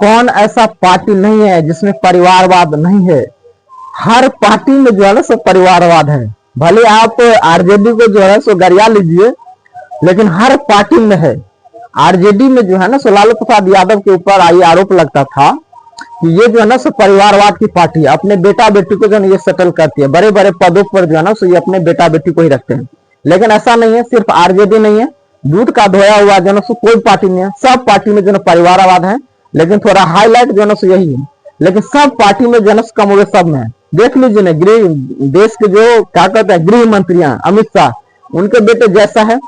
कौन ऐसा पार्टी नहीं है जिसमें परिवारवाद नहीं है। हर पार्टी में जो है ना सो परिवारवाद है। भले आप आरजेडी को जो है सो गरिया लीजिए, लेकिन हर पार्टी में है। आरजेडी में जो है ना सो लालू प्रसाद यादव के ऊपर आई आरोप लगता था कि ये जो है ना सो परिवारवाद की पार्टी है, अपने बेटा बेटी को जो है ये सेटल करती है, बड़े बड़े पदों पर जो है ना सो ये अपने बेटा बेटी को ही रखते हैं। लेकिन ऐसा नहीं है, सिर्फ आरजेडी नहीं है, दूध का धोया हुआ जो है सो कोई पार्टी नहीं है। सब पार्टी में जो है परिवारवाद है, लेकिन थोड़ा हाईलाइट जो है सो यही है। लेकिन सब पार्टी में जो है कम हो गए, सब में है। देख लीजिए ना, गृह देश के जो क्या कहते हैं गृह मंत्री अमित शाह, उनके बेटे जैसा है,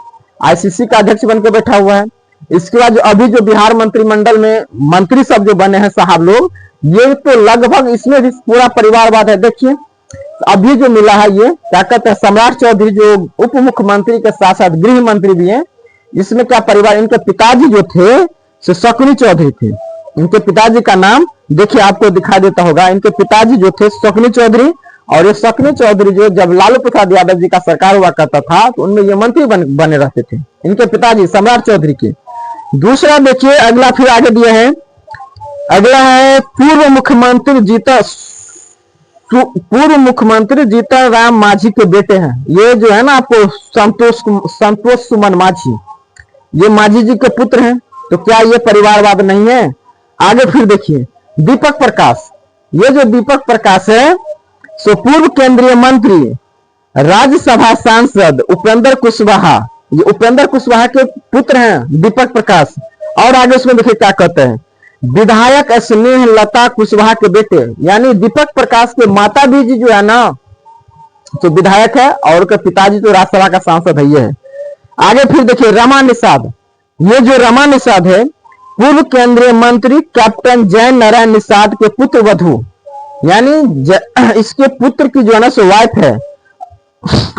आईसीसी का अध्यक्ष बन के बैठा हुआ है। इसके बाद जो अभी जो बिहार मंत्रिमंडल में मंत्री सब जो बने हैं साहब लोग, ये तो लगभग इसमें भी पूरा परिवारवाद है। देखिए अभी जो मिला है ये क्या कहते हैं सम्राट चौधरी, जो उप मुख्यमंत्री के साथ साथ गृह मंत्री भी हैं। इसमें क्या परिवार, इनके पिताजी जो थे शकुनी चौधरी थे। इनके पिताजी का नाम देखिए आपको दिखा देता होगा। इनके पिताजी जो थे शकुनी चौधरी, और ये शकुनी चौधरी जो जब लालू प्रसाद यादव जी का सरकार हुआ करता था तो उनमें ये मंत्री बने रहते थे, इनके पिताजी सम्राट चौधरी के। दूसरा देखिए अगला फिर आगे दिया है, अगला है पूर्व मुख्यमंत्री जीतन राम मांझी के बेटे हैं। ये जो है ना आपको संतोष सुमन मांझी, ये मांझी जी के पुत्र हैं। तो क्या ये परिवारवाद नहीं है? आगे फिर देखिए दीपक प्रकाश, ये जो दीपक प्रकाश है सो पूर्व केंद्रीय मंत्री, राज्यसभा सांसद उपेंद्र कुशवाहा, ये उपेंद्र कुशवाहा के पुत्र हैं दीपक प्रकाश। और आगे उसमें देखिए क्या कहते हैं, विधायक स्नेह लता कुशवाहा के बेटे, यानी दीपक प्रकाश के माता भी जी जो है ना तो विधायक है, और के पिताजी तो राज्यसभा का सांसद है ये है। आगे फिर देखिए रमा निषाद, ये जो रमा निषाद है पूर्व केंद्रीय मंत्री कैप्टन जय नारायण निषाद के पुत्र वधु, यानी इसके पुत्र की जो है ना सो वाइफ है।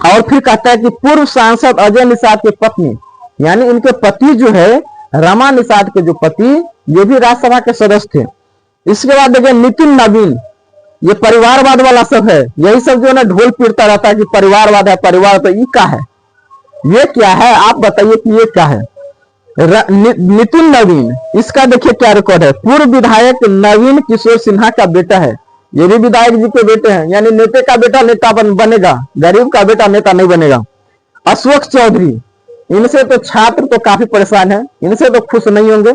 और फिर कहता है कि पूर्व सांसद अजय निषाद के पत्नी, यानी इनके पति जो है रमा निषाद के जो पति, ये भी राज्यसभा के सदस्य थे। इसके बाद देखिए नितिन नवीन, ये परिवारवाद वाला सब है। यही सब जो है ना ढोल पीटता रहता है कि परिवारवाद है, परिवार। तो ये क्या है, ये क्या है, आप बताइए कि ये क्या है। नितिन नवीन, इसका देखिए क्या रिकॉर्ड है, पूर्व विधायक नवीन किशोर सिन्हा का बेटा है। ये भी विधायक जी के बेटे हैं, यानी नेता का बेटा नेता बनेगा, गरीब का बेटा नेता नहीं बनेगा। अशोक चौधरी, इनसे तो छात्र तो काफी परेशान है, इनसे तो खुश नहीं होंगे,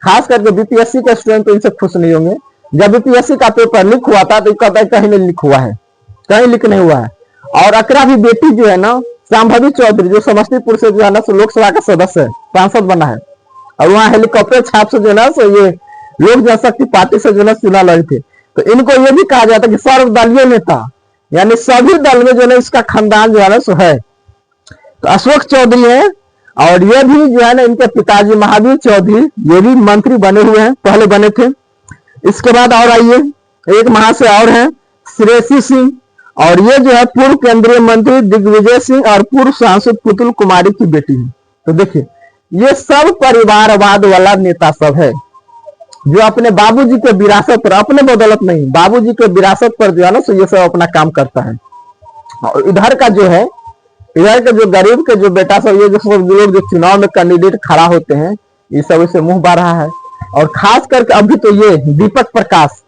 खास करके बीपीएससी के स्टूडेंट तो इनसे खुश नहीं होंगे। जब बीपीएससी का पेपर लीक हुआ था तो कहता है कहीं नहीं लीक हुआ है, कहीं लीक नहीं हुआ है। और अकरा भी बेटी जो है ना शांभवी चौधरी, जो समस्तीपुर से जो है ना लोकसभा का सदस्य है, सांसद बना है, और वहां हेलीकॉप्टर छाप से जो है ना ये लोक जनशक्ति पार्टी से जो है चुना लड़े थे। तो इनको ये भी कहा जाता है कि सर्वदलीय नेता, यानी सभी दल में जो है इसका खानदान जो है ना है। तो अशोक चौधरी है, और ये भी जो है ना इनके पिताजी महावीर चौधरी, ये भी मंत्री बने हुए हैं, पहले बने थे। इसके बाद और आइए एक महा से और है श्रेयसी सिंह, और ये जो है पूर्व केंद्रीय मंत्री दिग्विजय सिंह और पूर्व सांसद पुतुल कुमारी की बेटी है। तो देखिए ये सब परिवारवाद वाला नेता सब है, जो अपने बाबूजी के विरासत पर, अपने बदौलत नहीं, बाबूजी के विरासत पर जो है ना ये सब अपना काम करता है। और इधर का जो है, इधर के जो गरीब के जो बेटा सब, ये जो सब लोग जो चुनाव में कैंडिडेट खड़ा होते हैं, ये सब इसे मुंह बार रहा है। और खास करके अभी तो ये दीपक प्रकाश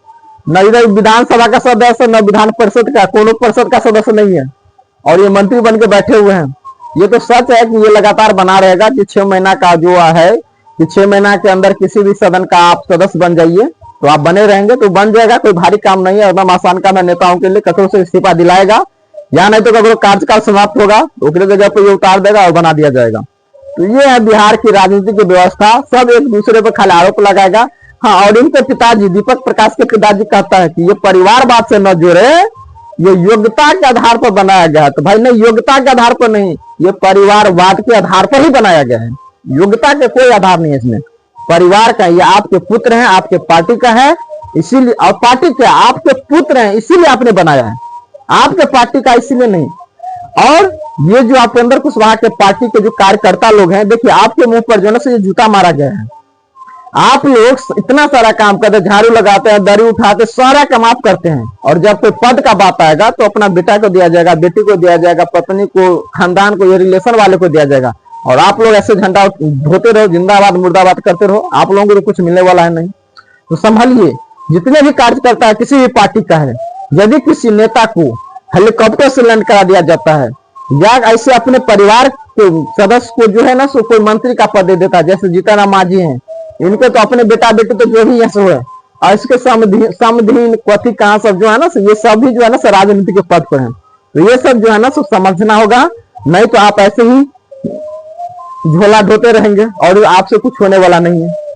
न इधर विधानसभा का सदस्य, न विधान परिषद का, कोनो परिषद का सदस्य नहीं है, और ये मंत्री बन के बैठे हुए हैं। ये तो सच है कि ये लगातार बना रहेगा कि 6 महीना का जो है कि 6 महीना के अंदर किसी भी सदन का आप सदस्य बन जाइए, तो आप बने रहेंगे, तो बन जाएगा, कोई भारी काम नहीं है, एकदम आसान काम है नेताओं के लिए। ककरों से इस्तीफा दिलाएगा, या नहीं तो ककरों कार्यकाल समाप्त होगा, ओकरे जगह पर ये उतार देगा और बना दिया जाएगा। तो ये है बिहार की राजनीति की व्यवस्था, सब एक दूसरे पर खाली आरोप लगाएगा। हाँ, और इनके पिताजी दीपक प्रकाश के पिताजी कहता है कि ये परिवारवाद से न जुड़े, ये योग्यता के आधार पर बनाया गया है। तो भाई नहीं, योग्यता के आधार पर नहीं, ये परिवारवाद के आधार पर ही बनाया गया है, योग्यता के कोई आधार नहीं है इसमें। परिवार का, ये आपके पुत्र हैं, आपके पार्टी का है, इसीलिए, और पार्टी के आपके पुत्र हैं इसीलिए आपने बनाया है, आपके पार्टी का इसीलिए नहीं। और ये जो उपेंद्र कुशवाहा के पार्टी के जो कार्यकर्ता लोग हैं, देखिए आपके मुंह पर जो है ये जूता मारा गया है। आप लोग इतना सारा काम करते हैं, झाड़ू लगाते हैं, दरी उठाते, सारा काम आप करते हैं, और जब कोई पद का बात आएगा तो अपना बेटा को दिया जाएगा, बेटी को दिया जाएगा, पत्नी को, खानदान को, ये रिलेशन वाले को दिया जाएगा। और आप लोग ऐसे झंडा धोते रहो, जिंदाबाद मुर्दाबाद करते रहो, आप लोगों को तो कुछ मिलने वाला है नहीं। तो संभलिए, जितने भी कार्यकर्ता है किसी भी पार्टी का है, यदि किसी नेता को हेलीकॉप्टर से लैंड करा दिया जाता है या ऐसे अपने परिवार के सदस्य को जो है ना सो कोई मंत्री का पद दे देता है, जैसे जीतन मांझी हैं, इनके तो अपने बेटा बेटे तो जो भी है है, और इसके समधीन कथी कहाँ सब जो है ना ये सब भी जो है ना राजनीति के पद पर है। तो ये सब जो है ना समझना होगा, नहीं तो आप ऐसे ही झोला ढोते रहेंगे और आपसे कुछ होने वाला नहीं है।